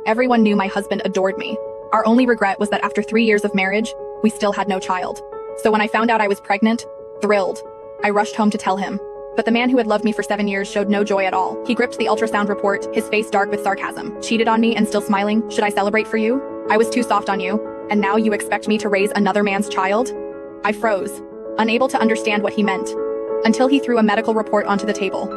Everyone knew my husband adored me. Our only regret was that after 3 years of marriage, we still had no child. So when I found out I was pregnant, thrilled, I rushed home to tell him. But the man who had loved me for 7 years showed no joy at all. He gripped the ultrasound report, his face dark with sarcasm. Cheated on me and still smiling. Should I celebrate for you? I was too soft on you. And now you expect me to raise another man's child? I froze, unable to understand what he meant. Until he threw a medical report onto the table.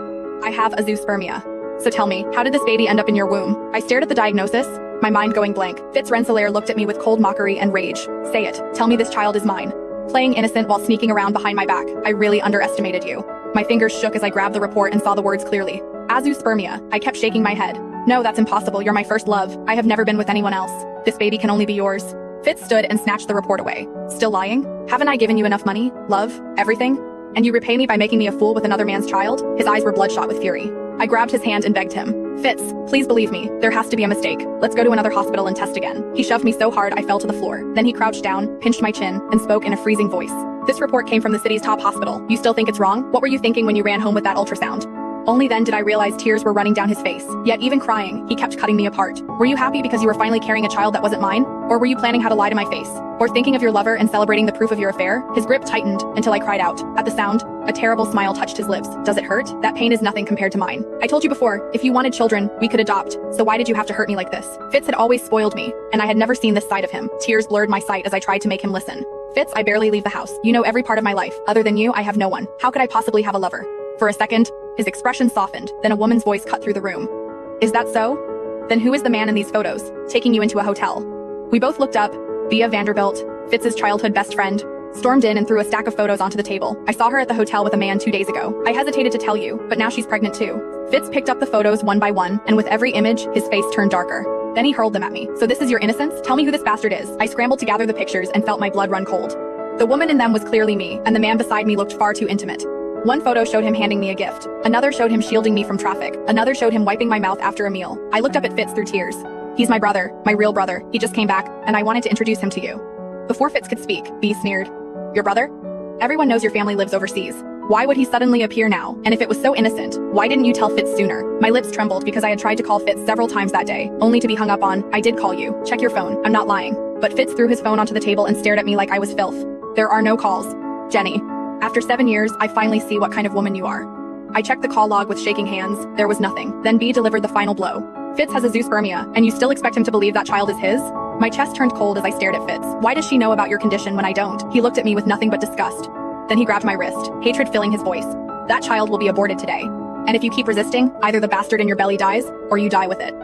I have azoospermia. So tell me, how did this baby end up in your womb? I stared at the diagnosis, my mind going blank. Fitz Rensselaer looked at me with cold mockery and rage. Say it. Tell me this child is mine. Playing innocent while sneaking around behind my back. I really underestimated you. My fingers shook as I grabbed the report and saw the words clearly. Azoospermia. I kept shaking my head. No, that's impossible. You're my first love. I have never been with anyone else. This baby can only be yours. Fitz stood and snatched the report away. Still lying? Haven't I given you enough money, love, everything? And you repay me by making me a fool with another man's child? His eyes were bloodshot with fury. I grabbed his hand and begged him. Fitz, please believe me. There has to be a mistake. Let's go to another hospital and test again. He shoved me so hard I fell to the floor. Then he crouched down, pinched my chin, and spoke in a freezing voice. This report came from the city's top hospital. You still think it's wrong? What were you thinking when you ran home with that ultrasound? Only then did I realize tears were running down his face. Yet even crying, he kept cutting me apart. Were you happy because you were finally carrying a child that wasn't mine? Or were you planning how to lie to my face? Or thinking of your lover and celebrating the proof of your affair? His grip tightened until I cried out. At the sound, a terrible smile touched his lips. Does it hurt? That pain is nothing compared to mine. I told you before, if you wanted children, we could adopt. So why did you have to hurt me like this? Fitz had always spoiled me, and I had never seen this side of him. Tears blurred my sight as I tried to make him listen. Fitz, I barely leave the house. You know every part of my life. Other than you, I have no one. How could I possibly have a lover? For a second, his expression softened, then a woman's voice cut through the room. Is that so? Then who is the man in these photos, taking you into a hotel? We both looked up. Via Vanderbilt, Fitz's childhood best friend, stormed in and threw a stack of photos onto the table. I saw her at the hotel with a man 2 days ago. I hesitated to tell you, but now she's pregnant too. Fitz picked up the photos one by one, and with every image, his face turned darker. Then he hurled them at me. So this is your innocence? Tell me who this bastard is. I scrambled to gather the pictures and felt my blood run cold. The woman in them was clearly me, and the man beside me looked far too intimate. One photo showed him handing me a gift. Another showed him shielding me from traffic. Another showed him wiping my mouth after a meal. I looked up at Fitz through tears. He's my brother, my real brother. He just came back, and I wanted to introduce him to you. Before Fitz could speak, B sneered. Your brother? Everyone knows your family lives overseas. Why would he suddenly appear now? And if it was so innocent, why didn't you tell Fitz sooner? My lips trembled because I had tried to call Fitz several times that day, only to be hung up on. I did call you. Check your phone. I'm not lying. But Fitz threw his phone onto the table and stared at me like I was filth. There are no calls. Jenny. After 7 years, I finally see what kind of woman you are. I checked the call log with shaking hands. There was nothing. Then B delivered the final blow. Fitz has azoospermia, and you still expect him to believe that child is his? My chest turned cold as I stared at Fitz. Why does she know about your condition when I don't? He looked at me with nothing but disgust. Then he grabbed my wrist, hatred filling his voice. That child will be aborted today. And if you keep resisting, either the bastard in your belly dies, or you die with it.